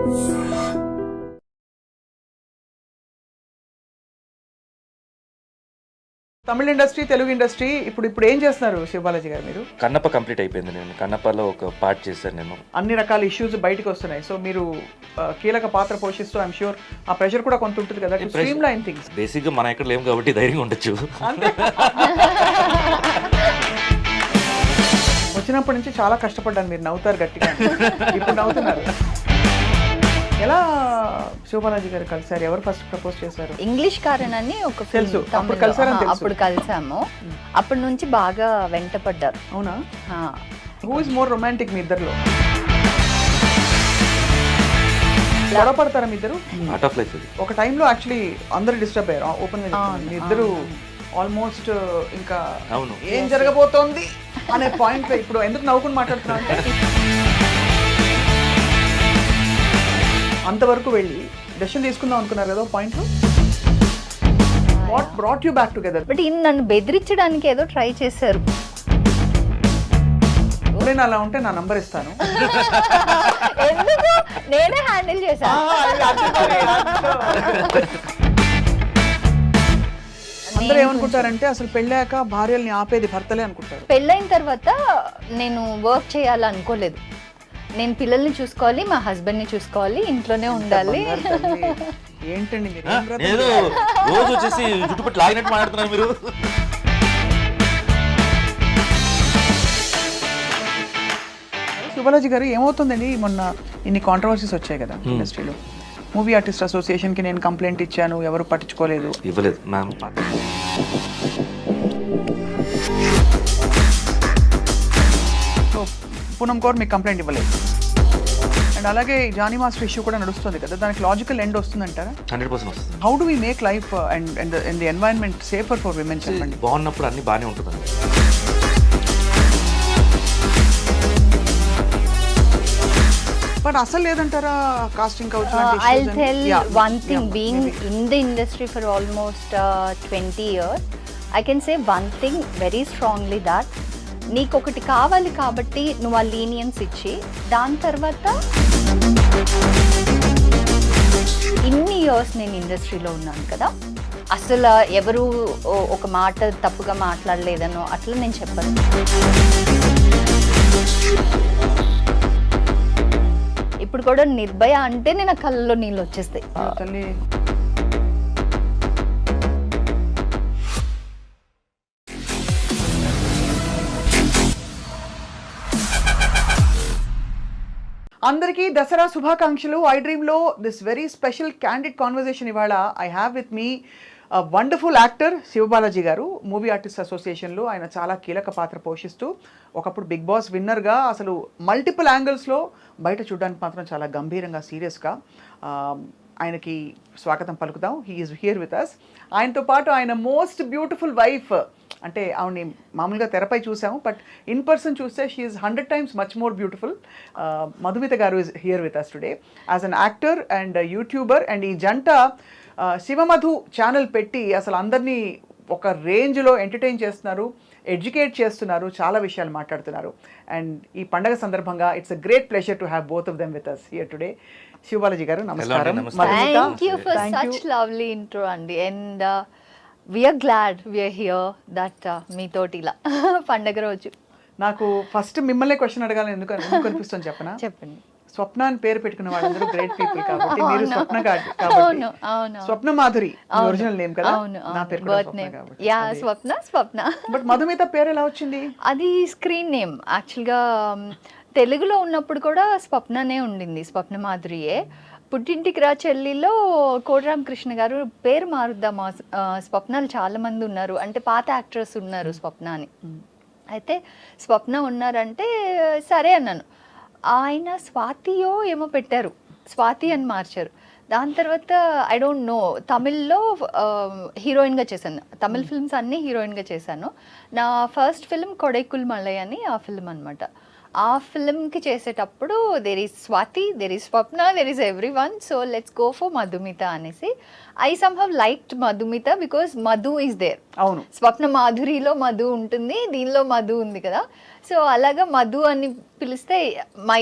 తమిళ industry, Telugu industry ఇప్పుడు ఏం చేస్తున్నారు శివబాలాజీ గారు మీరు? కన్నప్ప కంప్లీట్ అయిపోయింది. నేను కన్నప్పలో ఒక పార్ట్ చేశాను. నేను అన్ని రకాల ఇష్యూస్ బయటకు వస్తున్నాయి. సో మీరు కీలక పాత్ర పోషిస్తూ ఐఎమ్ షూర్ ఆ ప్రెషర్ కూడా కొంత ఉంటుంది కదా, స్ట్రీమ్ లైన్ థింగ్స్. బేసిక్గా మనం ఎక్కడ లేము కాబట్టి ధైర్యంగా ఉండొచ్చు. వచ్చినప్పటి నుంచి చాలా కష్టపడ్డాను. మీరు నవ్వుతారు గట్టిగా, ఇప్పుడు నవ్వుతున్నారు. ఎలా శివబాలాజీ గారు కలిసారు? ఎవరు ఫస్ట్ ప్రపోజ్ చేశారు? ఇంగ్లీష్ కారన్ అని ఒక తెలుసు, అప్పుడు కలిసారని తెలుసు. అప్పుడు కలిసాము. అప్పటి నుంచి బాగా వెంటపడ్డారు. అవునా? హూ ఇస్ మోర్ రొమాంటిక్ మీ ఇద్దరులో? గొడవ పడతారా మీ ఇద్దరు? Art of life. ఒక టైంలో యాక్చువల్లీ అందరు డిస్టర్బ్ అయ్యారు. ఓపెన్ గా మీ ఇద్దరు ఆల్మోస్ట్ ఇంకా అవును ఏం జరగబోతోంది అనే పాయింట్. ఇప్పుడు ఎందుకు నవ్వుకుని మాట్లాడుతున్నా అంటే అంతవరకు వెళ్ళి డెసిషన్ తీసుకుందాం అనుకున్నారు కదా point. What brought you back together? But ఈయన నన్ను బెదిరించడానికి ఏదో ట్రై చేశారు. ఎప్పుడైనా అలా ఉంటే నా నంబర్ ఇస్తాను. ఎందుకు? నేనే హ్యాండిల్ చేశాను. అందరూ ఏమనుకుంటారంటే అసలు పెళ్ళాక భార్యల్ని ఆపేది భర్తలే అనుకుంటారు. పెళ్ళైన తర్వాత నేను వర్క్ చేయాలనుకోలేదు. నేను పిల్లల్ని చూసుకోవాలి, మా హస్బెండ్ని చూసుకోవాలి, ఇంట్లోనే ఉండాలి. ఏంటండి మీరు నేను రోజు వచ్చేసి జుట్టుపట్టి లాగినట్టు మాట్లాడుతున్నారు మీరు. శివబాలాజీ గారు ఏమవుతుందండి, మొన్న ఇన్ని కాంట్రవర్సీస్ వచ్చాయి కదా ఇండస్ట్రీలో. మూవీ ఆర్టిస్ట్ అసోసియేషన్కి నేను కంప్లైంట్ ఇచ్చాను, ఎవరు పట్టించుకోలేదు. ఇవ్వలేదు మ్యామ్. సో పూనం కౌర్ మీకు కంప్లైంట్ ఇవ్వలేదు. అండ్ అలాగే జానీ మాస్టర్ ఇష్యూ కూడా నడుస్తుంది కదా, దానికి లాజికల్ ఎండ్ వస్తుందంటారా? 100% వస్తుంది. How do we make life and the environment safer for women? చెప్పండి. బాగున్నప్పుడు అన్ని బాగానే ఉంటుందండి. బట్ అసలు లేదంటారా casting couch? I'll tell one thing, being in the industry for almost 20 years, I can say one thing very strongly, that నీకు ఒకటి కావాలి కాబట్టి నువ్వు ఆ లీనియన్స్ ఇచ్చి దాని తర్వాత ఇన్ని ఇయర్స్ నేను ఇండస్ట్రీలో ఉన్నాను కదా, అసలు ఎవరు ఒక మాట తప్పుగా మాట్లాడలేదనో అట్లా నేను చెప్పను. ఇప్పుడు కూడా నిర్భయ అంటే నేను కళ్ళలో నీళ్ళు వచ్చేస్తాయి. తల్లి అందరికీ దసరా శుభాకాంక్షలు. ఐ డ్రీమ్లో this very special candid conversation ఇవాళ I have with me wonderful actor Shivabalaji గారు. మూవీ ఆర్టిస్ట్ అసోసియేషన్లో ఆయన చాలా కీలక పాత్ర పోషిస్తూ ఒకప్పుడు బిగ్ బాస్ విన్నర్గా అసలు మల్టిపుల్ యాంగిల్స్లో బయట చూడడానికి మాత్రం చాలా గంభీరంగా సీరియస్గా ఆయనకి స్వాగతం పలుకుదాం. He is here with us. ఆయనతో పాటు ఆయన మోస్ట్ బ్యూటిఫుల్ వైఫ్, అంటే ఆవిడని మామూలుగా తెరపై చూసాము, బట్ ఇన్ పర్సన్ చూస్తే she is 100 times much more beautiful. Madhumitha గారు is here with us today as an actor and YouTuber. And ఈ జంట శివమధు ఛానల్ పెట్టి అసలు అందరినీ ఒక రేంజ్లో ఎంటర్టైన్ చేస్తున్నారు, ఎడ్యుకేట్ చేస్తున్నారు, చాలా విషయాలు మాట్లాడుతున్నారు. అండ్ ఈ పండగ సందర్భంగా it's a great pleasure to have both of them with us here today. Sivabalaji గారు నమస్కారం. Thank you for such lovely intro, Andy. And we are glad we are here that మీతోటి ఇలా పండగ రోజు. నాకు ఫస్ట్ మిమ్మల్ని క్వశ్చన్ అడగాలని ఎందుకు అనిపిస్తుంది చెప్పనా? చెప్పండి. స్వప్న అని పేరు పెట్టుకున్న వాళ్ళందరూ గ్రేట్ పీపుల్ కాబట్టి మీరు స్వప్న కాబట్టి స్వప్న మాధురి ఒరిజినల్ నేమ్ కదా, నా పేరు కూడా స్వప్న కాబట్టి. Yeah, Swapna. బట్ మధుమిత పేరు ఎలా వచ్చింది? అది స్క్రీన్ నేమ్. యాక్చువల్గా తెలుగులో ఉన్నప్పుడు కూడా స్వప్ననే ఉండింది, స్వప్న మాధురియే. పుట్టింటికి రా చెల్లిలో కోటరామకృష్ణ గారు పేరు మారుద్దాం, స్వప్నాలు చాలా మంది ఉన్నారు అంటే పాత యాక్ట్రెస్ ఉన్నారు స్వప్న అని. అయితే స్వప్న ఉన్నారంటే సరే అన్నాను. ఆయన స్వాతియో ఏమో పెట్టారు, స్వాతి అని మార్చారు. దాని తర్వాత ఐ డోంట్ నో, తమిళ్లో హీరోయిన్గా చేశాను, తమిళ్ ఫిల్మ్స్ అన్నీ హీరోయిన్గా చేశాను. నా ఫస్ట్ ఫిల్మ్ కొడైకుల్ మలై అని ఆ ఫిల్మ్ అనమాట. ఆ ఫిల్మ్కి చేసేటప్పుడు there is Swathi, there is Swapna, there is everyone, so let's go for Madhumita అనేసి. I somehow liked Madhumita because Madhu is there. అవును, స్వప్న మాధురిలో మధు ఉంటుంది, దీనిలో మధు ఉంది కదా, సో అలాగా మధు అని పిలిస్తే మై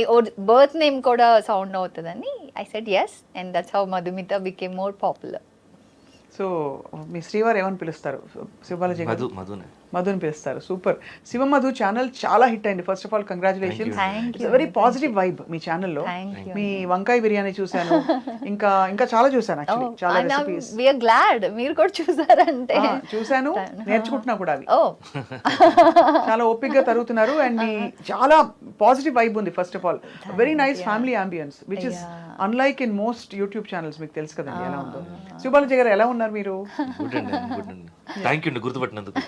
బర్త్ నేమ్ కూడా సౌండ్ అవుతుందని I said yes, and that's how Madhumita became more popular. So మీ శ్రీవారు ఏమని పిలుస్తారు శివబాలాజీ గారు? మధునే. మధుని పిలుస్తారు. సూపర్. శివ మధు ఛానల్ చాలా హిట్ అయింది. First of all congratulations. Thank it's you. Very positive vibe మీ ఛానల్లో. Thank you. మీ వంకాయ బిర్యానీ చూశాను, ఇంకా ఇంకా చాలా చూశాను యాక్చువల్లీ, చాలా రెసిపీస్ we are glad మీరు కూడా చూసారంటే. చూశాను, నేర్చుకుంటున్నా కూడా అవి. Oh, చాలా ఓపిక్గా తరుగుతున్నారు అండ్ మీ చాలా పాజిటివ్ వైబ్ ఉంది. First of all very nice family ambience which is unlike in most YouTube channels. మీకు తెలుసు కదండి ఎలా ఉందో. శివబాలాజీ గారు ఎలా ఉన్నారు మీరు? గుడ్ అండి, గుడ్ అండి. థ్యాంక్ యూ అండి గుర్తుపట్టినందుకు.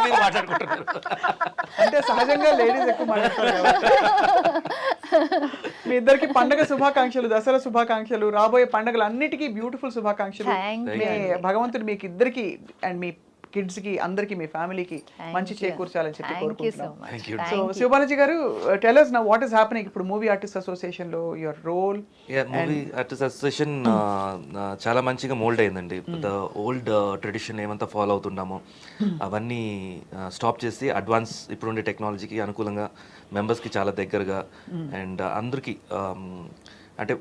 మీరు మాట్లాడుకుంటున్నారు. అంటే సహజంగా లేడీస్ ఎక్కువ మాట్లాడతారు కాబట్టి. మీ ఇద్దరికి పండగ శుభాకాంక్షలు, దసరా శుభాకాంక్షలు, రాబోయే పండుగలు అన్నిటికీ బ్యూటిఫుల్ శుభాకాంక్షలు. Thank మీ భగవంతుడు మీకు ఇద్దరికి అండ్ మీ కిడ్స్ కి అందరికి మీ ఫ్యామిలీకి మంచి చేకూర్చాలని చెప్పి thank you so కోరుకుంటున్నాం. much. Thank you. So Shiva Balaji గారు, tell us now what is happening ఇప్పుడు మూవీ ఆర్టిస్ట్ అసోసియేషన్ లో your role. Movie artist association చాలా మంచిగా మోల్డ్ అయిందండి. ద ఓల్డ్ ట్రెడిషన్ ఏమంతా ఫాలో అవుతున్నామో అవన్నీ స్టాప్ చేసి అడ్వాన్స్ ఇప్పుడుండే టెక్నాలజీకి అనుకూలంగా మెంబర్స్కి చాలా దగ్గరగా అండ్ అందరికీ అంటే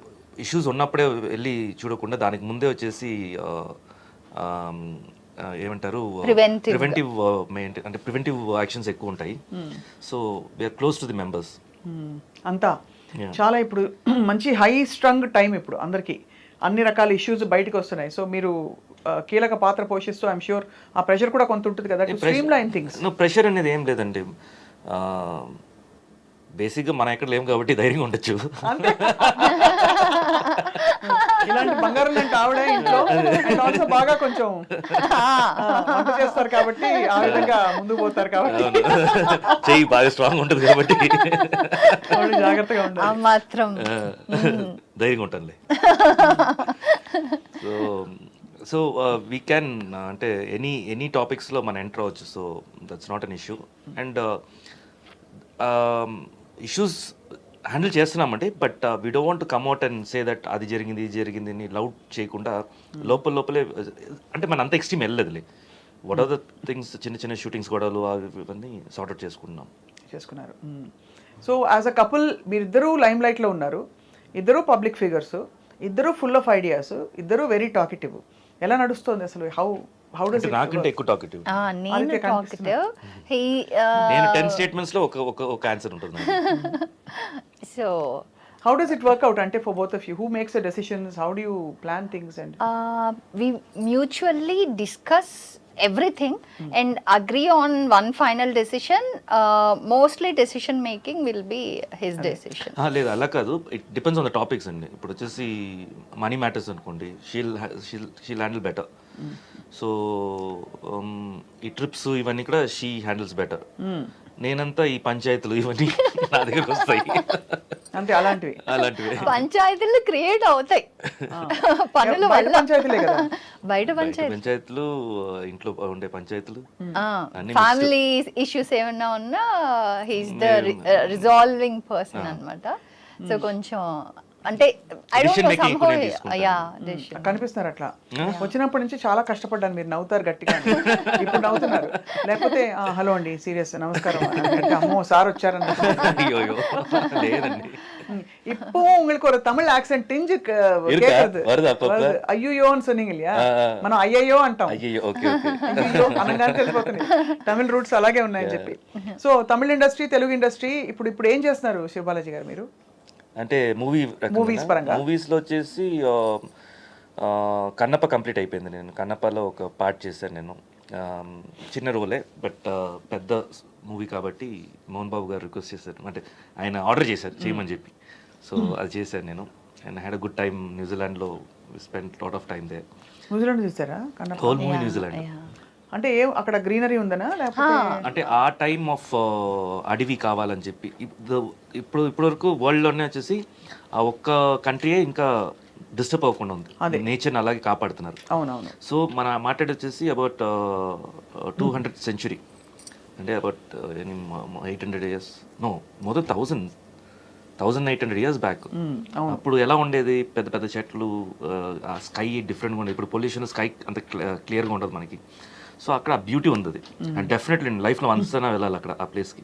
ఇష్యూస్ ఉన్నప్పుడే వెళ్ళి చూడకుండా దానికి ముందే వచ్చేసి ఏమంటారు ప్రివెంటివ్ అంటే ప్రివెంటివ్ యాక్షన్స్ ఎక్కువ ఉంటాయి. So we are close to the members అంతా చాలా ఇప్పుడు మంచి హై స్ట్రంగ్ టైం ఇప్పుడు అందరికి, అన్ని రకాల ఇష్యూస్ బయటకు వస్తున్నాయి. సో మీరు కీలక పాత్ర పోషిస్తూ ఐఎమ్ షూర్ ఆ ప్రెషర్ కూడా కొంత ఉంటుంది కదా, స్ట్రీమ్ లైన్ థింగ్స్. ప్రెషర్ అనేది ఏం లేదండి. బేసిక్గా మనం ఎక్కడ లేము కాబట్టి ధైర్యంగా ఉండొచ్చు. ఇలాంటి బంగారం లాంటి ఆవిడ ఇంట్లో and also బాగా కొంచెం వంట చేస్తారు కాబట్టి ఆ విధంగా ముందుకు పోతారు కాబట్టి చెయ్యి బాగా స్ట్రాంగ్ ఉంటుంది కాబట్టి ఆవిడ జాగ్రత్తగా ఆ ఉండాలి. మాత్రం ధైర్యంగా ఉంటానులే. సో వీ క్యాన్ అంటే ఎనీ టాపిక్స్లో మనం ఎంటర్ అవ్వచ్చు. So that's not an issue. And issues handle చేస్తున్నామండి. But we don't want to come out and say that అది జరిగింది ఇది జరిగింది అని లౌడ్ చేయకుండా లోపలే అంటే మన అంత ఎక్స్ట్రీమ్ వెళ్ళలేదులే. వాట్ ఆర్ ద థింగ్స్ చిన్న చిన్న షూటింగ్స్ గొడవలు అవన్నీ సార్ట్అవుట్ చేసుకున్నారు. సో యాజ్ అ కపుల్ మీరిద్దరూ లైమ్ లైట్లో ఉన్నారు, ఇద్దరు పబ్లిక్ ఫిగర్స్, ఇద్దరు ఫుల్ ఆఫ్ ఐడియాస్, ఇద్దరు వెరీ టాకిటివ్. ఎలా నడుస్తుంది అసలు? హౌ డస్ నాకంటే ఎక్కువ టాకిటివ్. నేను టాకిటివ్. నేను 10 స్టేట్మెంట్స్ లో ఒక ఆన్సర్ ఉంటుంది. So how does it work out అంటే for both of you? Who makes the decisions? How do you plan things? And we mutually discuss everything and agree on one final decision. Mostly decision making will be his decision. లేదు అలా కాదు, it depends on the topics అండి. ఇప్పుడు వచ్చేసి money matters అనుకోండి, she'll handle better. So ఈ trips ఇవన్నీ కూడా షీ హ్యాండిల్స్ బెటర్. నేనంతా ఈ పంచాయతీలు ఇవన్నీ నా దగ్గరకు వస్తాయి. అంతే అలాంటివి పంచాయతీలు క్రియేట్ అవుతాయి పనులు బయట పంచాయతీలే కదా. బయట పంచాయతీలు ఇంట్లో ఉండే పంచాయతీలు ఫ్యామిలీ ఇష్యూస్ ఏమన్నా ఉన్నా హీస్ ద రిజాల్వింగ్ పర్సన్ అన్నమాట. సో కొంచెం అంటే I don't know somehow decision కనిపిస్తున్నారు అట్లా. వచ్చినప్పటి నుంచి చాలా కష్టపడ్డాను. మీరు నవ్వుతారు గట్టిగా, ఇప్పుడు నవ్వుతున్నారు. లేకపోతే హలో అండి సీరియస్ నమస్కారం అంటే అమ్మో సార్ వచ్చారని. లేదండి. இப்போ உங்களுக்கு ஒரு தமிழ் ஆக்சென்ட் டிஞ்சு கேக்குது. అయ్యోன்னு சொன்னீங்க இல்லையா, మనం అయ్యయ్యో అంటాం. అయ్యో ఓకే ఓకే అయ్యో అనగానే తెలిసిపోతుంది తమిళ రూట్స్ అలాగే ఉన్నాయని చెప్పి. సో తమిళ ఇండస్ట్రీ, తెలుగు ఇండస్ట్రీ ఇప్పుడు ఏం చేస్తున్నారు శివబాలాజీ గారు మీరు? అంటే మూవీస్లో వచ్చేసి కన్నప్ప కంప్లీట్ అయిపోయింది. నేను కన్నప్పలో ఒక పార్ట్ చేశాను. నేను చిన్న రోలే, బట్ పెద్ద మూవీ కాబట్టి మోహన్ బాబు గారు రిక్వెస్ట్ చేశారు, అంటే ఆయన ఆర్డర్ చేశారు చేయమని చెప్పి. సో అది చేశాను నేను. And had a good time. న్యూజిలాండ్లో spend lot of time there. New Zealand చూసారా కన్నప్ప? Whole movie New Zealand. అంటే ఏం అక్కడ గ్రీనరీ ఉందనా లేకపోతే? అంటే ఆ టైమ్ ఆఫ్ అడవి కావాలని చెప్పి ఇప్పుడు వరకు వరల్డ్లోనే వచ్చేసి ఆ ఒక్క కంట్రీయే ఇంకా డిస్టర్బ్ అవ్వకుండా ఉంది. నేచర్ని అలాగే కాపాడుతున్నారు. అవునవును. సో మన మాట్లాడి వచ్చేసి అబౌట్ 200th century, అంటే about 800 years, no more than 1800 years back. అప్పుడు ఎలా ఉండేది? పెద్ద పెద్ద చెట్లు, ఆ స్కై డిఫరెంట్గా ఉండేది. ఇప్పుడు పొల్యూషన్, స్కై అంత క్లియర్గా ఉండదు మనకి. సో అక్కడ బ్యూటీ ఉంది. అండ్ డెఫినెట్లీ లైఫ్లో వన్స్ అయినా వెళ్ళాలి అక్కడ ఆ ప్లేస్కి.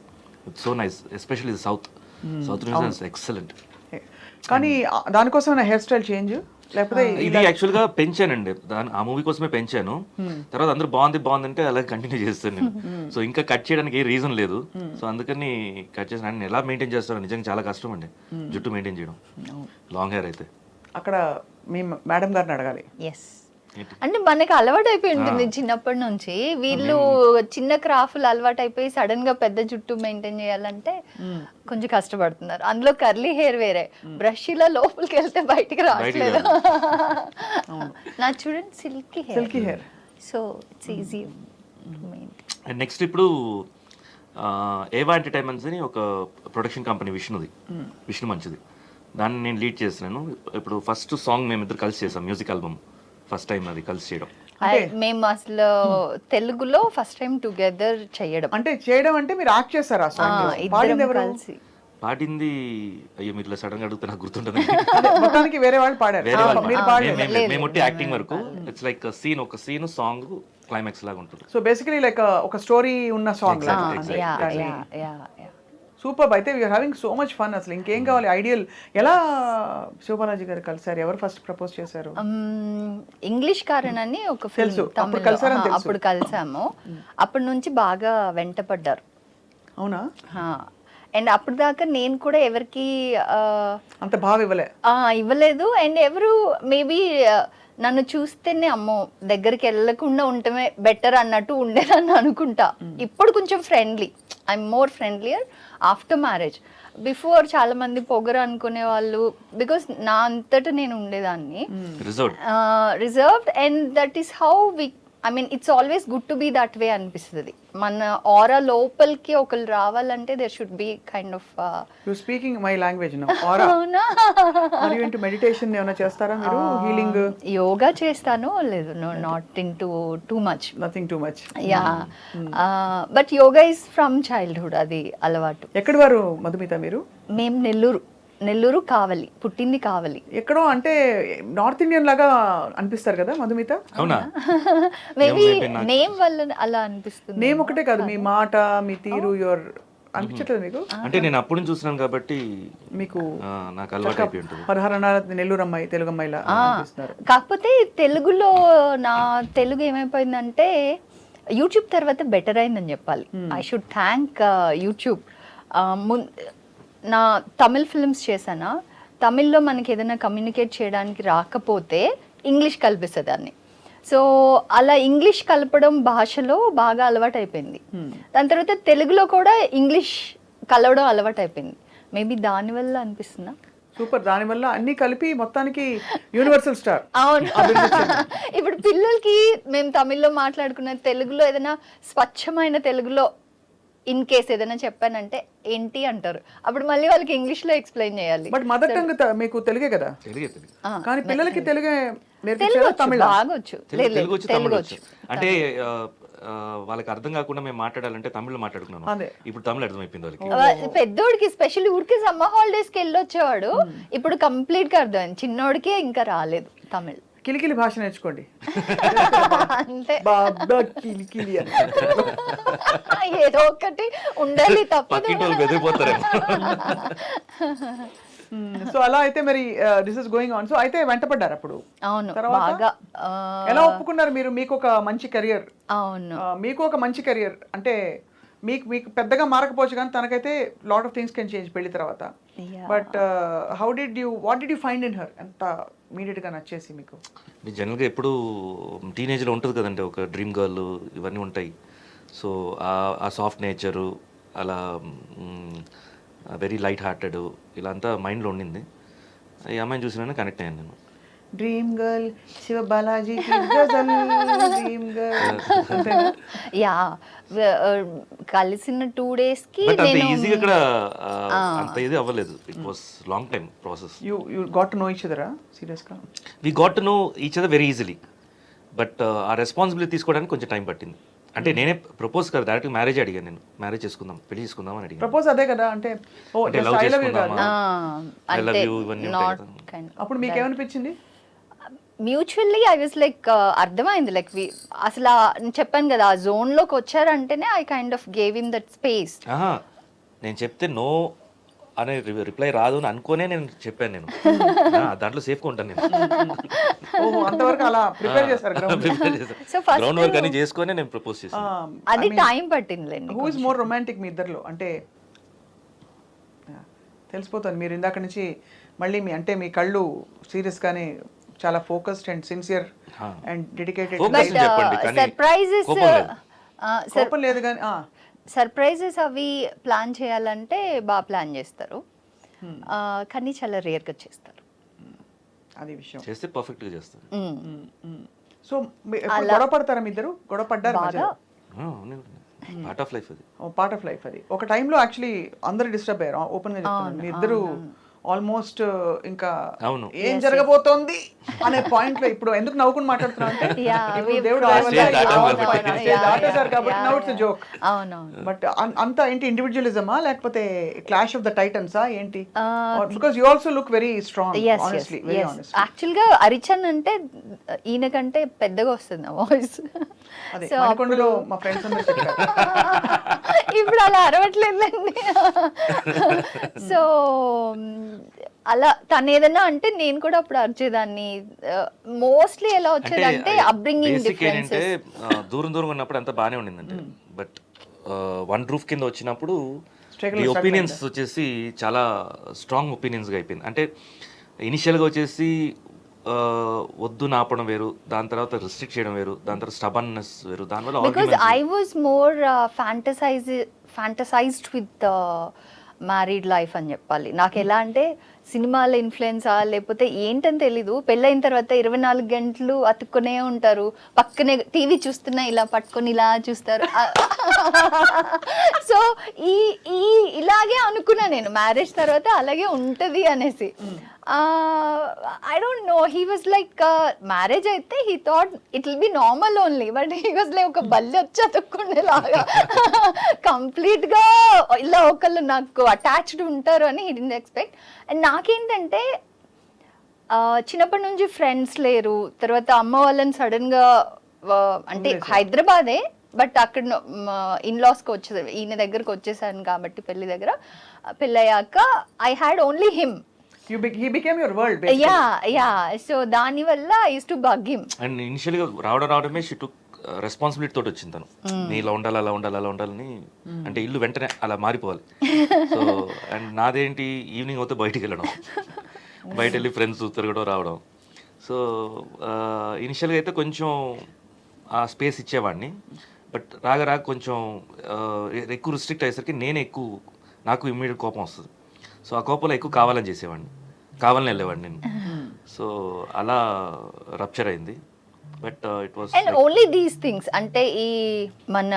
It's so nice, especially south New Zealand excellent. కానీ దానికోసం హెయిర్ స్టైల్ చేంజ్ లేకపోతే ఇది యాక్చువల్ గా పెంచానండి, ఆ మూవీ కోసమే పెంచాను. తర్వాత అందరూ బాగుంది అంటే అలా కంటిన్యూ చేస్తాను నేను. సో ఇంకా కట్ చేయడానికి ఏ రీజన్ లేదు. సో అందుకని కట్ చేసిన. నేను ఎలా మెయింటైన్ చేస్తాను నిజంగా చాలా కష్టం అండి జుట్టు మెయింటైన్ చేయడం, లాంగ్ హెయిర్ అయితే. అక్కడ మీ మేడం గారిని అడగాలి. ఎస్, అంటే మనకి అలవాటు అయిపోయి ఉంటుంది చిన్నప్పటి నుంచి. వీళ్ళు చిన్న క్రాఫ్ట్లు అలవాటు అయిపోయి సడన్ గా పెద్ద జుట్టు మెయింటైన్ చేయాలంటే కొంచెం కష్టపడుతున్నారు. అందులో కర్లీ హెయిర్ వేరే, బ్రష్ ఇలా లోపలికి వెళ్తే బయటికి రావట్లేదు. నా చూడండి silky hair, so it's easy. And next ఇప్పుడు ఏవా ఎంటర్టైన్మెంట్స్ అని ఒక ప్రొడక్షన్ కంపెనీ విష్ణు మంచిది, దాన్ని నేను లీడ్ చేస్తున్నాను. ఇప్పుడు ఫస్ట్ సాంగ్ మేమిద్దరు కలిసి చేసాం, మ్యూజిక్ ఆల్బమ్ ఫస్ట్ టైం అది కలిసి చేయడం. మేము అసలు తెలుగులో ఫస్ట్ టైం టుగెదర్ చేయడం. అంటే మీరు యాక్ట్ చేస్తారా? పాడింది ఎవరు? కలిసి పాడింది, అయ్యో మీరు సడన్ గా అడుగుతా నాకు గుర్తుంటుంది. మొత్తానికి వేరే వాళ్ళు పాడారు. వేరే వాళ్ళు మేము యాక్టింగ్ వరకు. ఇట్స్ లైక్ ఒక సీన్ సాంగ్ క్లైమాక్స్ లాగా ఉంటుంది. సో బేసికలీ లైక్ ఒక స్టోరీ ఉన్న సాంగ్. సూపర్. అయితే we are having so much fun. అసలు ఇంకేం కావాలి? ఐడియల్. ఎలా శివబాలాజీ గారు కలిసారు? ఎవరు ఫస్ట్ ప్రపోజ్ చేశారు? ఇంగ్లీష్ కారన్ అని ఒక ఫిల్మ్, అప్పుడు కలిసాము. అప్పటి నుంచి బాగా వెంటపడ్డారు. అవునా? అండ్ అప్పుడు దాకా నేను కూడా ఎవరికి అంత బాగా ఇవ్వలేదు. అండ్ ఎవరు మేబీ నన్ను చూస్తేనే అమ్మో దగ్గరికి వెళ్ళకుండా ఉండటమే బెటర్ అన్నట్టు ఉండేదని అనుకుంటా. ఇప్పుడు కొంచెం friendly, I'm more ఫ్రెండ్లియర్ after marriage. Before చాలా మంది పొగరు అనుకునే వాళ్ళు, బికాస్ నా అంతటా నేను ఉండేదాన్ని reserved. And that is how we, I mean it's always good to be that way అనిపిస్తుంది. మన ఆరా లోపలికి ఒకరు రావాలంటే there should be kind of speaking my language now. Aura. Are you into meditation ఏమైనా చేస్తారా మీరు? హీలింగ్ యోగా చేస్తాను. లేదు, no, not into too much. Nothing too much. Yeah, but yoga is from childhood, అది అలవాటు. ఎక్కడి వారు మధుమిత మీరు? మేము నెల్లూరు కావలి, పుట్టింది కావలి. ఎక్కడో అంటే నార్త్ ఇండియన్ లాగా అనిపిస్తారు కదా మధుమిత. అవునా? మేబీ నేమ్ వల్ల అలా అనిపిస్తుంది. నేమ్ ఒకటే కాదు, మీ మాట, మీ తీరు, యువర్ అనిపించట్లేదు మీకు? అంటే నేను అప్పుడు నుంచి చూస్తున్నాను కాబట్టి మీకు నాకు అలవాటు అయిపోయి ఉంటుంది. 16 నెల్లూరు అమ్మాయి, తెలుగు అమ్మాయిలా అనిపిస్తున్నారు. కాకపోతే తెలుగులో నా తెలుగు ఏమైపోయిందంటే యూట్యూబ్ తర్వాత బెటర్ అయిందని చెప్పాలి. I should thank YouTube. నా తమిళ్ ఫిల్మ్స్ చేశానా, తమిళ్లో మనకి ఏదైనా కమ్యూనికేట్ చేయడానికి రాకపోతే ఇంగ్లీష్ కల్పిస్తుందాన్ని. సో అలా ఇంగ్లీష్ కలపడం భాషలో బాగా అలవాటు అయిపోయింది. దాని తర్వాత తెలుగులో కూడా ఇంగ్లీష్ కలవడం అలవాటు అయిపోయింది. మేబీ దానివల్ల అనిపిస్తుందా? సూపర్. దానివల్ల అన్ని కలిపి మొత్తానికి యూనివర్సల్ స్టార్. అవును. ఇప్పుడు పిల్లలకి మేము తమిళ్లో మాట్లాడుకున్న తెలుగులో ఏదైనా స్వచ్ఛమైన తెలుగులో ఇన్ కేస్ ఏదైనా చెప్పానంటే ఏంటి అంటారు. అప్పుడు మళ్ళీ వాళ్ళకి ఇంగ్లీష్ లో ఎక్స్ప్లెయిన్ చేయాలి. బట్ మదర్ టంగ్ మీకు తెలుగే కదా? కానీ పిల్లలకి తెలుగే బాగొచ్చు. తెలుగు వచ్చు. అంటే వాళ్ళకి అర్థం కాకుండా మేము మాట్లాడాలంటే తమిళ్ మాట్లాడుకున్నాను. ఇప్పుడు తమిళ అర్థమైపోయింది వాళ్ళకి. పెద్దోడికి స్పెషల్ ఊరికి సమ్మర్ హాలిడేస్ కి వెళ్ళొచ్చేవాడు, ఇప్పుడు కంప్లీట్ గా అర్థమైంది. చిన్నోడికి ఇంకా రాలేదు తమిళ్. కిలికిలి భాష నేర్చుకోండి. ఏదో ఒకటి ఉండాలి, తప్పదు. సో అలా అయితే మరి this is going on. So అయితే వెంటపడ్డారు అప్పుడు. అవును, బాగా. ఎలా ఒప్పుకున్నారు మీరు? మీకు ఒక మంచి కెరియర్. అవును, మీకు ఒక మంచి కెరియర్ అంటే మీకు పెద్దగా మారకపోవచ్చు కానీ తనకైతే lot of things can change పెళ్లి తర్వాత. But what did you find in her? ఎంత ఇమీడియట్ గా నచ్చేసి మీకు? జనరల్గా ఎప్పుడు టీనేజ్లో ఉంటుంది కదండి, ఒక డ్రీమ్ గర్ల్ ఇవన్నీ ఉంటాయి. సో ఆ సాఫ్ట్ నేచరు, అలా వెరీ లైట్ హార్టెడ్, ఇలా అంతా మైండ్లో ఉండింది. ఈ అమ్మాయిని చూసినా కనెక్ట్ అయ్యాను నేను. Dream girl, Siva Balaji dream girl. Yeah, కలిసిన 2 days కి ఈజీగా ఇక్కడ అంత ఇది అవ్వలేదు. It was long time process. You got to know each other serious గా? We got to know each other very easily. But ఆ రెస్పాన్సిబిలిటీ తీసుకోవడానికి కొంచెం టైం పట్టింది. అంటే నేనే ప్రపోజ్ కదా, డైరెక్ట్ మ్యారేజ్ అడిగాను. నేను మ్యారేజ్ చేసుకుందాం, పెళ్లి చేసుకుందాం అని అడిగాను. ప్రపోజ్ అదే కదా, అంటే లవ్ చేసుకుందామా, ఐ లవ్ యు ఇవన్నీ ఉంటాయి కదా. అప్పుడు మీకు ఏమనిపించింది? మ్యూచువల్లీ ఐ వాజ్ లైక్, అర్థమైంది. లైక్ అసలు చెప్పాను కదా, ఆ జోన్ లోకి వచ్చారంటేనే I kind of gave him that space. నేను చెప్తే నో అనే రిప్లై రాదు అని అనుకోనే నేను చెప్పాను నేను. దాంట్లో సేఫ్గా ఉంటాను నేను. ఓహో, అంతవరకు అలా ప్రిపేర్ చేశారు ground. So first ground work అని చేసుకొని నేను ప్రపోజ్ చేశాను. అది టైం పట్టిందిలేండి. హూ ఇస్ మోర్ రొమాంటిక్ మీ ఇద్దరిలో? అంటే తెలిసిపోతుంది మీరు ఇందాక నుంచి మళ్ళీ మీ కళ్ళు సీరియస్ గానే చాలా focused and sincere and dedicated. Focus చెప్పండి, కానీ సర్ప్రైజెస్ కోపం లేదు. కోపం లేదు కానీ సర్ప్రైజెస్ అవి ప్లాన్ చేయాలంటే బాగా ప్లాన్ చేస్తారు, కానీ చాలా రేర్గా చేస్తారు. అది విషయం. చేస్తే పర్ఫెక్ట్గా చేస్తాను. సో గొడవ పడతారా మీ ఇద్దరు? గొడవ పడ్డారు బాగా పార్ట్ ఆఫ్ లైఫ్ అది. పార్ట్ ఆఫ్ లైఫ్ అది. ఒక టైంలో యాక్చువల్లీ అందరు డిస్టర్బ్ అయ్యారు, ఓపెన్ గా చెప్తున్నాను. మీ ఇద్దరు ఆల్మోస్ట్ ఇంకా అవును. ఏం జరగబోతోంది అనే పాయింట్ లో ఇప్పుడు ఎందుకు నవ్వుకుని మాట్లాడుతున్నా అంటే ఇప్పుడు దేవుడు దయ వల్ల Stage దాటాం ఈ point కాబట్టి. stage దాటేశారు కాబట్టి now it's a joke. అవునవును. బట్ అంత ఏంటి ఇండివిజువలిజమా లేకపోతే క్లాష్ ఆఫ్ ద టైటన్సా ఏంటి? Because you also look very strong, honestly, very honest. యాక్చువల్గా అరిచన్ అంటే ఈయన కంటే పెద్దగా వస్తుంది నా వాయిస్. అదే మణికొండలో మా ఫ్రెండ్స్ అందరూ చెప్పారు. ఇప్పుడు అలా అరవట్లేదండి. సో అలా తను ఏదన్నా అంటే నేను కూడా అప్పుడు అరిచేదాన్ని. మోస్ట్లీ ఎలా వచ్చేదంటే అప్బ్రింగింగ్ బేసిక్ ఏంటంటే డిఫరెన్సెస్. దూరం ఉన్నప్పుడు అంతా బాగానే ఉండిందంటే, బట్ వన్ రూఫ్ కింద వచ్చినప్పుడు Struggle ఈ ఒపీనియన్స్ వచ్చేసి చాలా స్ట్రాంగ్ ఒపీనియన్స్గా అయిపోయింది. అంటే ఇనిషియల్గా వచ్చేసి వద్దు నాపడం వేరు, దాని తర్వాత రిస్ట్రిక్ట్ చేయడం వేరు, దాని తర్వాత స్టబన్నెస్ వేరు, దానివల్ల because I was more fantasized with married life అని చెప్పాలి. నాకు ఎలా అంటే సినిమాల ఇన్ఫ్లుయెన్సా లేకపోతే ఏంటని తెలీదు, పెళ్ళైన తర్వాత 24 గంటలు అతుక్కునే ఉంటారు, పక్కనే టీవీ చూస్తున్నా ఇలా పట్టుకొని ఇలా చూస్తారు. సో ఈ ఈ ఇలాగే అనుకున్నా నేను మ్యారేజ్ తర్వాత అలాగే ఉంటుంది అనేసి. I don't know, he was like marriage అయితే he thought it will be normal only, but he was like ఒక బల్లి వచ్చి అతుక్కునేలాగా కంప్లీట్ గా ఇలా ఒకళ్ళు నాకు అటాచ్డ్ ఉంటారు అని he didn't expect. అండ్ నాకేంటంటే చిన్నప్పటి నుంచి ఫ్రెండ్స్ లేరు, తర్వాత అమ్మ వాళ్ళని సడన్ గా అంటే హైదరాబాదే బట్ అక్కడ ఇన్లాస్కి వచ్చేది, ఈయన దగ్గరకు వచ్చేసాను కాబట్టి పెళ్ళయ్యాక I had only him. He became your world basically. Yeah. So దాని వల్ల I used to bug him. And ఇనిషియల్గా రావడమే షీ టుక్ రెస్పాన్సిబిలిటీ తోటి వచ్చింది తను. నీ ఇలా ఉండాలి, అలా ఉండాలి, అలా ఉండాలని, అంటే ఇల్లు వెంటనే అలా మారిపోవాలి. సో అండ్ నాదేంటి ఈవినింగ్ అవుతే బయటికి వెళ్ళడం, బయట వెళ్ళి ఫ్రెండ్స్ తిరగడం రావడం. సో ఇనిషియల్గా అయితే కొంచెం ఆ స్పేస్ ఇచ్చేవాడిని, బట్ రాగా కొంచెం ఎక్కువ రిస్ట్రిక్ట్ అయ్యేసరికి నాకు ఇమ్మీడియట్ కోపం వస్తుంది. సో ఆ కోపంలో ఎక్కువ కావాలని చేసేవాడిని, కావాలని వెళ్ళేవాడిని నేను. సో అలా రప్చర్ అయింది. But it was and only these things, అంటే ఈ మన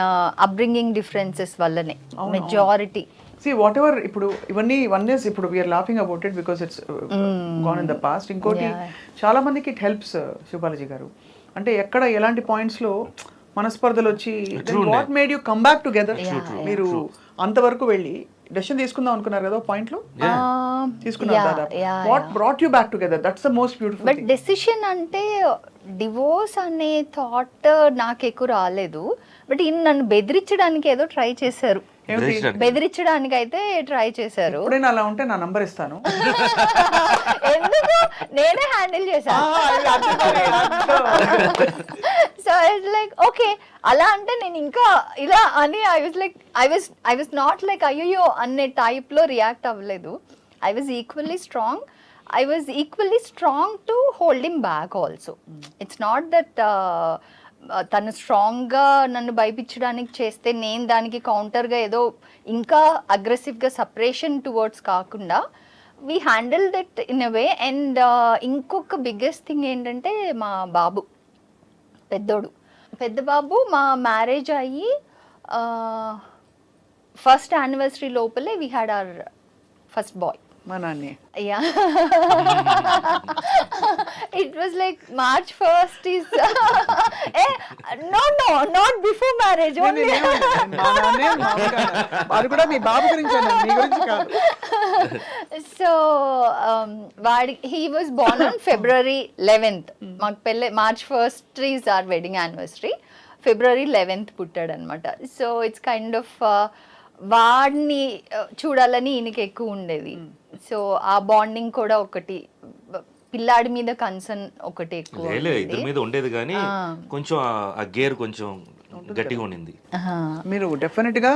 అప్బ్రింగింగ్ డిఫరెన్సెస్ వల్లనే మెజారిటీ. See, whatever ఇప్పుడు ఇవన్నీ వన్నెస్ ఇప్పుడు we are laughing about it because it's gone in the past. ఇంకోటి చాలా మందికి ఇట్ హెల్ప్స్ శివబాలాజీ గారు. అంటే ఎక్కడ ఎలాంటి పాయింట్స్ లో మనస్పర్ధలు వచ్చి what made you come back together? మీరు అంతవరకు వెళ్ళి డెసిషన్ తీసుకుందాం అనుకున్నారు కదా పాయింట్ లో, తీసుకున్నారు. What brought you back together? That's the most beautiful. But decision అంటే డివోర్స్ అనే థాట్ నాకు ఎక్కువ రాలేదు, బట్ ఈయన నన్ను బెదిరించడానికి ఏదో ట్రై చేశారు. బెదిరించడానికి అయితే ట్రై చేశారు. ఎప్పుడైనా అలా ఉంటే నా నంబర్ ఇస్తాను. ఎందుకు, నేనే హ్యాండిల్ చేశాను. సో ఇట్స్ లైక్ ఓకే, అలా అంటే నేను ఇంకా ఇలా అని ఐ వాజ్ నాట్ లైక్ అయ్యో అనే టైప్ లో రియాక్ట్ అవ్వలేదు. I was equally strong to hold him back also. It's not that తను స్ట్రాంగ్గా నన్ను భయపించడానికి చేస్తే నేను దానికి కౌంటర్గా ఏదో ఇంకా అగ్రెసివ్గా సపరేషన్ టువర్డ్స్ కాకుండా we handle that in a way. And ఇంకొక బిగ్గెస్ట్ థింగ్ ఏంటంటే మా బాబు పెద్ద బాబు మా మ్యారేజ్ అయ్యి ఫస్ట్ యానివర్సరీ లోపలే we had our first boy. మా నాన్నే. Yeah. It was like March 1st is no, not before marriage only. అది కూడా మీ బాబు గురించి అన్నాను, మీ గురించి కాదు. So he was born on February 11th. మాకు పెళ్ళి March 1st is our wedding anniversary. February 11th పుట్టాడు అనమాట. సో ఇట్స్ కైండ్ ఆఫ్ వాడిని చూడాలని ఈయనకి ఎక్కువ ఉండేది. సో ఆ బాండింగ్ కూడా ఒకటి, పిల్లాడి మీద కన్సర్న్ ఒకటి ఎక్కువ ఇద్దరి మీద ఉండేది కానీ కొంచెం ఆ గేర్ కొంచెం గట్టిగా ఉండింది. మీరు డెఫినెట్గా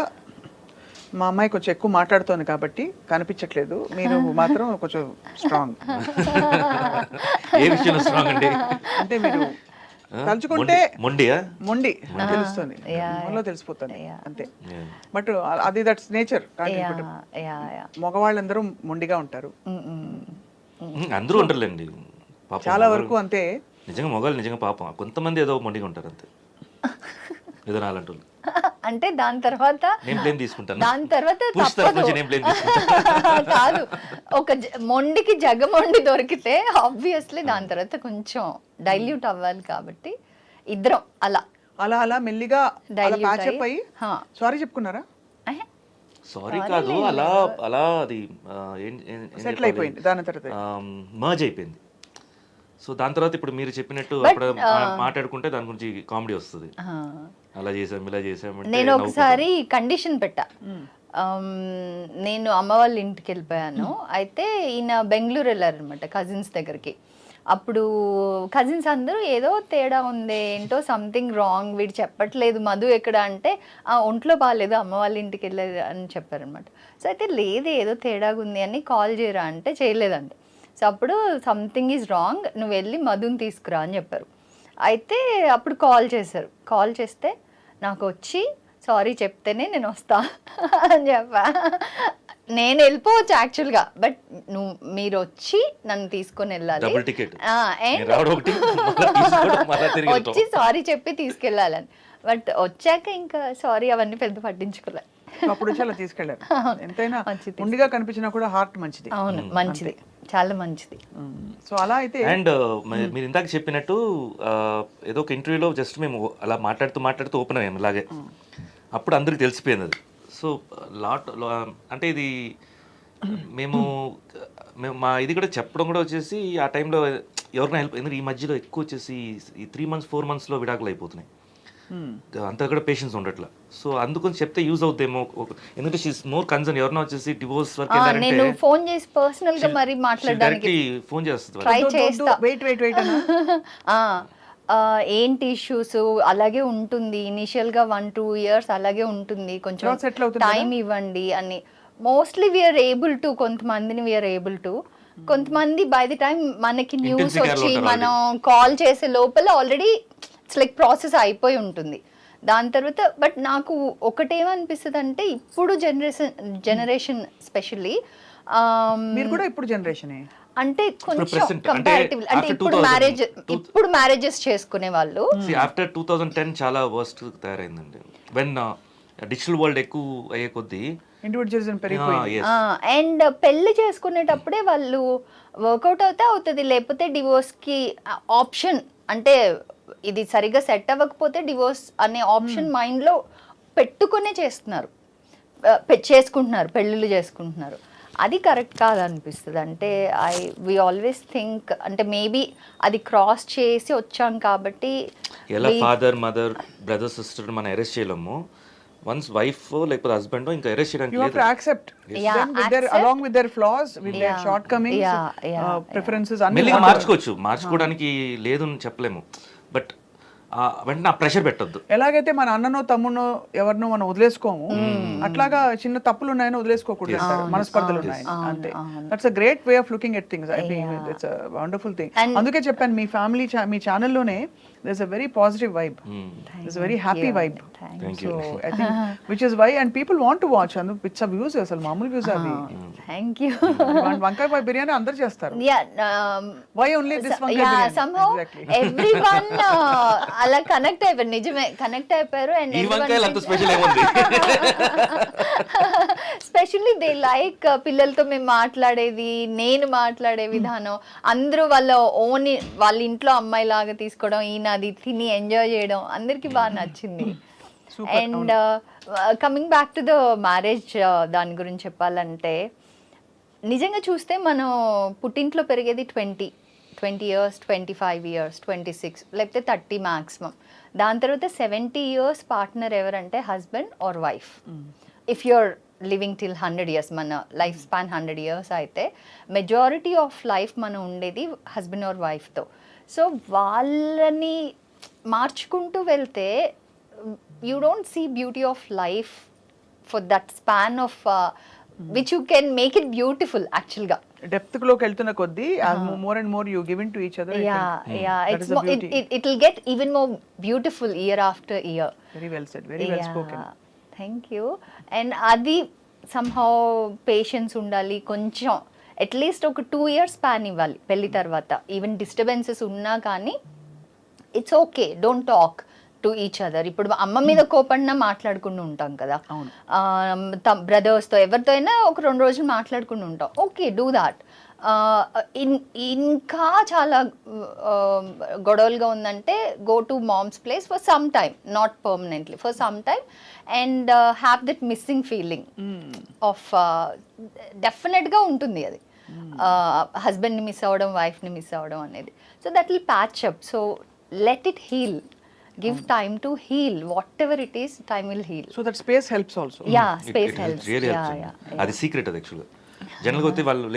మా అమ్మాయి కొంచెం ఎక్కువ మాట్లాడుతోంది కాబట్టి కనిపించట్లేదు, మీరు మాత్రం కొంచెం స్ట్రాంగ్. ఏ విషయంలో స్ట్రాంగ్ అండి? అంటే మీరు తలుచుకుంటే మొండియా? మొండి తెలుస్తుంది, మనలో తెలిసిపోతుంది అంతే. బట్ అది దట్స్ నేచర్. మగవాళ్ళందరూ మొండిగా ఉంటారు, అందరూ ఉండర్లేండి పాపం. చాలా వరకు అంతే. నిజంగా మొగాళ్ళు నిజంగా పాపం కొంతమంది ఏదో మొండిగా ఉంటారు అంతే, ఏదో నాలంటూ. అంటే దాని తర్వాత నేను ప్లేన్ తీసుకుంటాను, దాని తర్వాత పురుష తరఫు నుంచి నేను ప్లేన్ తీసుకుంటాను. కాదు, ఒక మొండికి జగమొండి దొరికితే ఆబ్వియస్లీ దాని తర్వాత కొంచెం డైల్యూట్ అవ్వాలి. కాబట్టి ఇద్దరం అలా అలా అలా మెల్లిగా Dilute ప్యాచప్ అయ్యి హా. సారీ చెప్పుకున్నారా? సారీ కాదు, అలా అలా అది సెటిల్ అయిపోయింది దాని తర్వాత. మర్జ్ అయిపోయింది. సో దాని తర్వాత ఇప్పుడు మీరు చెప్పినట్టు అప్పుడు మాట్లాడుకుంటే దాని గురించి కామెడీ వస్తుంది, అలా చేసాం ఇలా చేసాం. నేను ఒకసారి కండిషన్ పెట్టా. నేను అమ్మ వాళ్ళ ఇంటికి వెళ్ళిపోయాను. అయితే ఈయన బెంగళూరు వెళ్ళారనమాట కజిన్స్ దగ్గరికి. అప్పుడు కజిన్స్ అందరూ ఏదో తేడా ఉంది, ఏంటో సంథింగ్ రాంగ్, వీడు చెప్పట్లేదు మధు ఎక్కడ అంటే ఒంట్లో బాగాలేదు అమ్మ వాళ్ళ ఇంటికి వెళ్ళేది అని చెప్పారనమాట. సో అయితే లేదు ఏదో తేడాగా ఉంది అని కాల్ చేయరా అంటే చేయలేదండి. సో అప్పుడు సంథింగ్ ఈజ్ రాంగ్, నువ్వు వెళ్ళి మధుని తీసుకురా అని చెప్పారు. అయితే అప్పుడు కాల్ చేశారు. కాల్ చేస్తే నాకు వచ్చి సారీ చెప్తేనే నేను వస్తా అని చెప్పా. నేను వెళ్ళిపోవచ్చు యాక్చువల్గా, బట్ మీరు వచ్చి నన్ను తీసుకొని వెళ్ళాలి, వచ్చి సారీ చెప్పి తీసుకెళ్ళాలని. బట్ వచ్చాక ఇంకా సారీ అవన్నీ పెద్ద పట్టించుకోలే. అప్పుడు వచ్చి అలా తీసుకెళ్ళారు. ఎంతైనా ముందుగా కనిపించినా కూడా హార్ట్ మంచిది. అవును, మంచిది, చాలా మంచిది. సో అలా అయితే అండ్ మీరు ఇందాక చెప్పినట్టు ఏదో ఒక ఇంటర్వ్యూలో జస్ట్ మేము అలా మాట్లాడుతూ ఓపెన్ అయ్యాము ఇలాగే. అప్పుడు అందరికి తెలిసిపోయింది అది. సో అంటే ఇది మేము మా ఇది కూడా చెప్పడం కూడా వచ్చేసి ఆ టైంలో ఎవరికైనా హెల్ప్, ఎందుకంటే ఈ మధ్యలో ఎక్కువ వచ్చేసి ఈ 3 months 4 monthsలో విడాకులు అయిపోతున్నాయి, అంతా కూడా పేషెన్స్ ఉండట్లా. సో అందుకని చెప్తే యూజ్ అవుతాయేమో, ఎందుకంటే షీస్ మోర్ కన్సర్న్. ఎవరన్నా వచ్చేసి డివోర్స్ వరకు నేను ఫోన్ చేసి పర్సనల్ గా మరి మాట్లాడడానికి ఫోన్ చేస్తుంది. ట్రై చేస్తా. వెయిట్ వెయిట్ వెయిట్ ఏంటి ఇష్యూస్ అలాగే ఉంటుంది, ఇనిషియల్ గా 1-2 years అలాగే ఉంటుంది, కొంచెం టైం ఇవ్వండి అని. మోస్ట్లీ వీఆర్ ఏబుల్ టు, కొంతమందిని వీఆర్ ఏబుల్ టు, కొంతమంది బై ది టైం మనకి న్యూస్ వచ్చి మనం కాల్ చేసే లోపల ఆల్రెడీ ఇట్స్ లైక్ ప్రాసెస్ అయిపోయి ఉంటుంది. దాని తర్వాత బట్ నాకు ఒకటేమనిపిస్తుంది అంటే ఇప్పుడు జనరేషన్ స్పెషల్లీ మీరు కూడా ఇప్పుడు జనరేషన్ అంటే కొంచెం కంపారిటివ్, అంటే ఇప్పుడు మ్యారేజెస్ చేసుకునే వాళ్ళు ఆఫ్టర్ 2010 చాలా వర్స్ట్ తయారైందండి. వెన్ డిజిటల్ వరల్డ్ ఎక్కువ అయ్యే కొద్దీ ఇండివిజువలిజం పెరిగిపోయింది. అండ్ పెళ్లి చేసుకునేటప్పుడే వాళ్ళు వర్కౌట్ అవుతుంది, లేకపోతే డివోర్స్ కి ఆప్షన్, అంటే ఇది సరిగ్గా సెట్ అవ్వకపోతే డివోర్స్ అనే ఆప్షన్ మైండ్ లో పెట్టుకునే చేసుకుంటున్నారు, పెళ్ళిళ్ళు చేసుకుంటున్నారు. అది కరెక్ట్ కాదనిపిస్తుంది. అంటే వి ఆల్వేస్ థింక్, అంటే మేబీ అది క్రాస్ చేసి వచ్చాం కాబట్టి. ఎలా ఫాదర్ మదర్ బ్రదర్ సిస్టర్ మనం అరెస్ట్ చేయలేము, వన్స్ వైఫ్ లేకపోతే హస్బెండ్ ఇంకా అరెస్ట్ చేయడానికి you have to accept them with their, along with their flaws, with their shortcomings, preferences అన్ని మెల్లిగా మార్చుకోవడానికి లేదు అని చెప్పలేము. బట్ వెంటనే ఆ ప్రెషర్ పెట్టొద్దు. ఎలాగైతే మన అన్ననో తమ్మునో ఎవరినో మనం వదిలేసుకోము, అట్లాగా చిన్న తప్పులు ఉన్నాయని వదిలేసుకోకూడదు అంటారు, మనస్పర్ధలు ఉన్నాయి అంతే. That's a great way of looking at things. I think it's a wonderful thing. అందుకే చెప్పాను మీ ఫ్యామిలీ మీ ఛానల్లోనే there's a very positive vibe, there's a very happy vibe. So I think which is why and people want to watch and it's a views asal maamul views avi. Thank you. Vankai biryani andaru chestaru. Why only this vankai biryani? Somehow exactly everyone ala connect ayyaru, nijame connect ayyaru. And ee vankai antu special emundi, especially they like పిల్లలతో మేము మాట్లాడేది, నేను మాట్లాడే విధానం, అందరూ వాళ్ళ ఇంట్లో అమ్మాయి లాగా తీసుకోవడం, ఈయన అది తిని ఎంజాయ్ చేయడం అందరికి బాగా నచ్చింది. And coming back to the marriage, దాని గురించి చెప్పాలంటే నిజంగా చూస్తే మనం పుట్టింట్లో పెరిగేది 20 years, 25 years, 26 లేకపోతే 30 మ్యాక్సిమం. దాని తర్వాత 70 years పార్ట్నర్ ఎవరంటే husband or wife. If you're living till 100 years, మన లైఫ్ స్పాన్ 100 years అయితే మెజారిటీ ఆఫ్ లైఫ్ మనం ఉండేది హస్బెండ్ ఆర్ వైఫ్తో. సో వాళ్ళని మార్చుకుంటూ వెళ్తే you don't see beauty of life for that span of which you can make it beautiful యాక్చువల్గా. Depth లోకి వెళ్తున్న కొద్దీ more and more you give in to each other. It will get even more beautiful year after year. Very well said, very well spoken. Thank you. And అది somehow patience ఉండాలి కొంచెం, at least ఒక 2 years span ఇవ్వాలి పెళ్లి తర్వాత. Even disturbances ఉన్నా కానీ it's okay, don't talk to each other. ఇప్పుడు అమ్మ మీద కోపడినా మాట్లాడుకుంటూ ఉంటాం కదా, బ్రదర్స్తో ఎవరితో అయినా ఒక 2 రోజులు మాట్లాడుకుంటూ ఉంటాం. Okay, do that. ఇంకా చాలా గొడవలుగా ఉందంటే go to mom's place for some time, not permanently, for some time, and have that missing feeling of, డెఫినెట్గా ఉంటుంది అది, హస్బెండ్ని మిస్ అవ్వడం, వైఫ్ని మిస్ అవ్వడం అనేది. So that will patch up. So let it heal, give time to heal, whatever it is, time will heal. So that space helps also. Yeah, space helps. Really Yeah, helps. yeah. అది secret అది యాక్చువల్గా. జనరల్గా అయితే వాళ్ళు